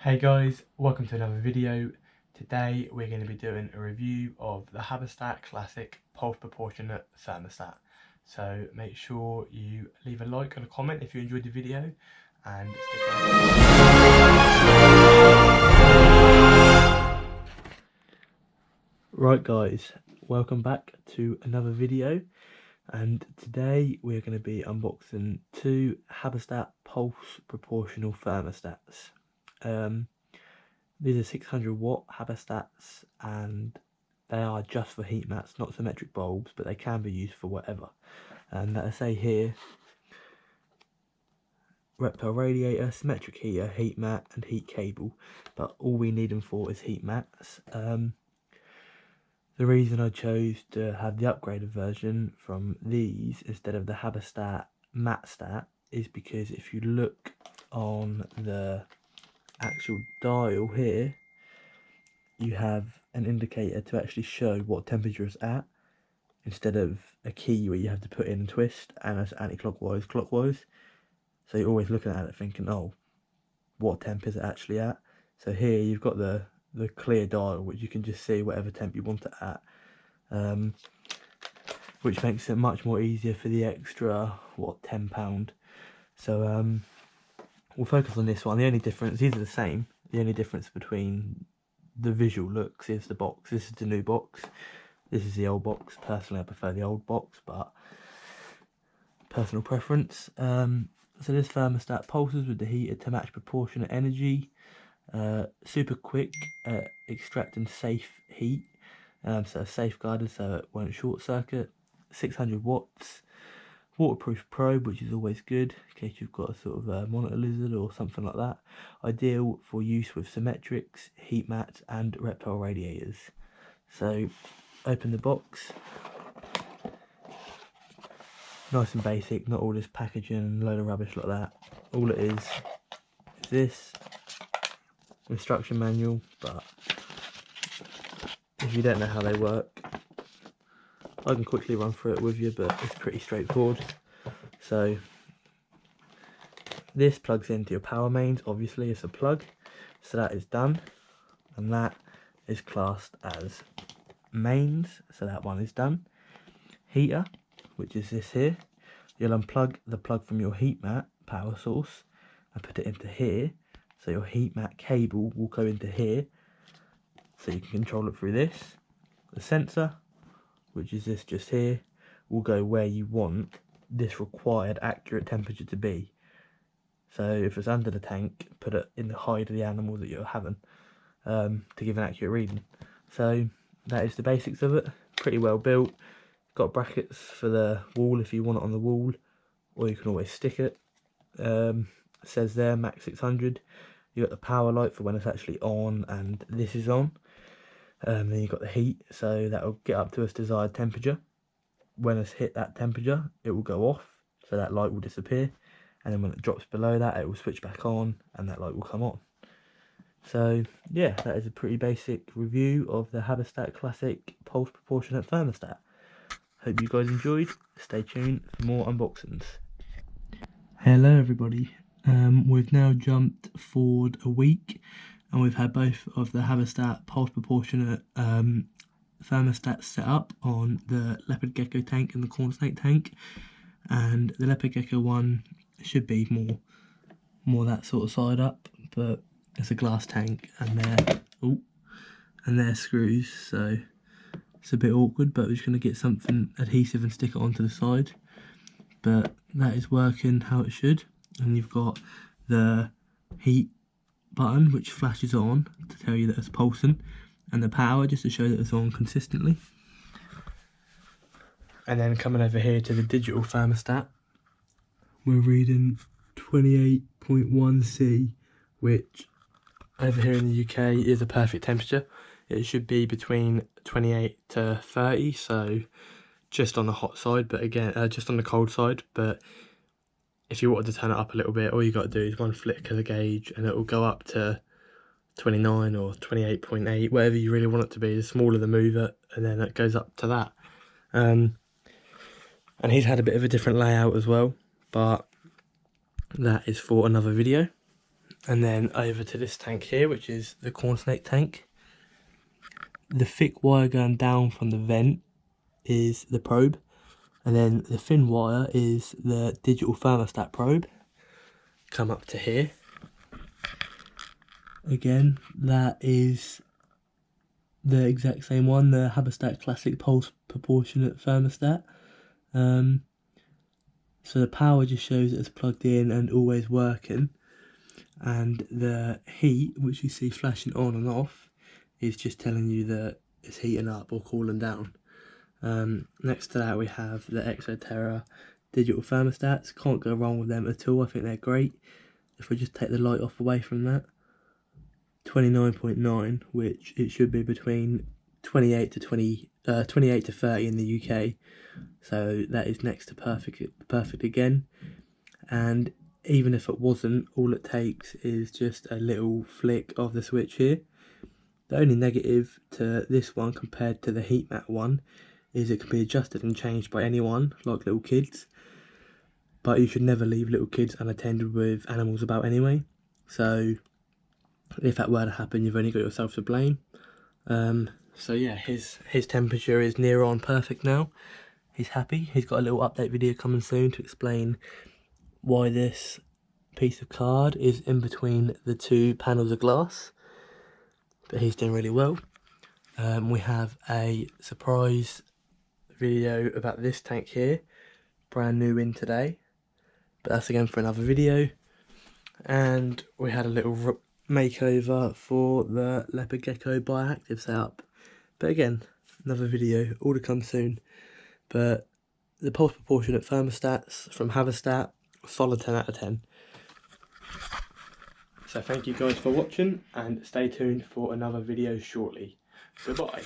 Hey guys, welcome to another video. Today we're going to be doing a review of the HABISTAT Classic Pulse Proportionate Thermostat. So make sure you leave a like and a comment if you enjoyed the video and stick around. Right guys, welcome back to another video, and today we're going to be unboxing two HABISTAT Pulse Proportional Thermostats. These are 600 watt HABISTATs, and they are just for heat mats, not symmetric bulbs, but they can be used for whatever. And I say here, reptile radiator, symmetric heater, heat mat and heat cable, but all we need them for is heat mats. The reason I chose to have the upgraded version from these instead of the HABISTAT MatStat is because if you look on the actual dial here, you have an indicator to actually show what temperature it's at, instead of a key where you have to put in and twist, and it's anti-clockwise, clockwise. So you're always looking at it thinking, oh, what temp is it actually at? So here you've got the clear dial, which you can just see whatever temp you want it at, which makes it much more easier for the extra, what, £10. So we'll focus on this one. The only difference, these are the same, the only difference between the visual looks is the box. This is the new box, this is the old box. Personally I prefer the old box, but personal preference. So this thermostat pulses with the heater to match proportionate energy, super quick at extracting safe heat, so safeguarded so it won't short circuit, 600 watts, waterproof probe, which is always good in case you've got a sort of a monitor lizard or something like that. Ideal for use with symmetrics, heat mats and reptile radiators. So open the box. Nice and basic, not all this packaging and load of rubbish like that. All it is this instruction manual, but if you don't know how they work, I can quickly run through it with you, but it's pretty straightforward. So this plugs into your power mains, obviously it's a plug, so that is done, and that is classed as mains, so that one is done. Heater, which is this here, you'll unplug the plug from your heat mat power source and put it into here, so your heat mat cable will go into here, so you can control it through this. The sensor, which is this just here, will go where you want this required accurate temperature to be. So if it's under the tank, put it in the hide of the animal that you're having, to give an accurate reading. So that is the basics of it. Pretty well built. Got brackets for the wall if you want it on the wall, or you can always stick it. Says there max 600. You got the power light for when it's actually on and this is on. Then you've got the heat, so that will get up to its desired temperature. When it's hit that temperature, it will go off, so that light will disappear, and then when it drops below that, it will switch back on and that light will come on. So yeah, that is a pretty basic review of the HABISTAT Classic Pulse Proportionate Thermostat. Hope you guys enjoyed. Stay tuned for more unboxings. Hello everybody. We've now jumped forward a week, and we've had both of the HABISTAT Pulse Proportionate thermostats set up on the Leopard Gecko tank and the Corn Snake tank, and the Leopard Gecko one should be more that sort of side up, but it's a glass tank and they're screws, so it's a bit awkward, but we're just going to get something adhesive and stick it onto the side. But that is working how it should, and you've got the heat button which flashes on to tell you that it's pulsing, and the power just to show that it's on consistently. And then coming over here to the digital thermostat, we're reading 28.1 C, which over here in the UK is a perfect temperature. It should be between 28 to 30, so just on the hot side, but again, just on the cold side. But if you wanted to turn it up a little bit, all you got to do is one flick of the gauge and it will go up to 29 or 28.8, whatever you really want it to be. The smaller the mover, and then it goes up to that. And he's had a bit of a different layout as well, but that is for another video. And then over to this tank here, which is the corn snake tank. The thick wire going down from the vent is the probe, and then the thin wire is the digital thermostat probe. Come up to here. Again, that is the exact same one, the HABISTAT Classic Pulse Proportionate Thermostat. So the power just shows it's plugged in and always working, and the heat, which you see flashing on and off, is just telling you that it's heating up or cooling down. Next to that we have the Exoterra digital thermostats. Can't go wrong with them at all, I think they're great. If we just take the light off away from that, 29.9, which it should be between 28 to 30 in the UK, so that is next to perfect again. And even if it wasn't, all it takes is just a little flick of the switch here. The only negative to this one compared to the heat mat one is it can be adjusted and changed by anyone, like little kids, but you should never leave little kids unattended with animals about anyway, so if that were to happen, you've only got yourself to blame. So yeah, his temperature is near on perfect now. He's happy. He's got a little update video coming soon to explain why this piece of card is in between the two panels of glass, but he's doing really well. We have a surprise video about this tank here, brand new in today, but that's again for another video. And we had a little makeover for the Leopard Gecko bioactive setup, but again, another video, all to come soon. But the pulse proportionate thermostats from HABISTAT, solid 10 out of 10. So thank you guys for watching, and stay tuned for another video shortly. Goodbye.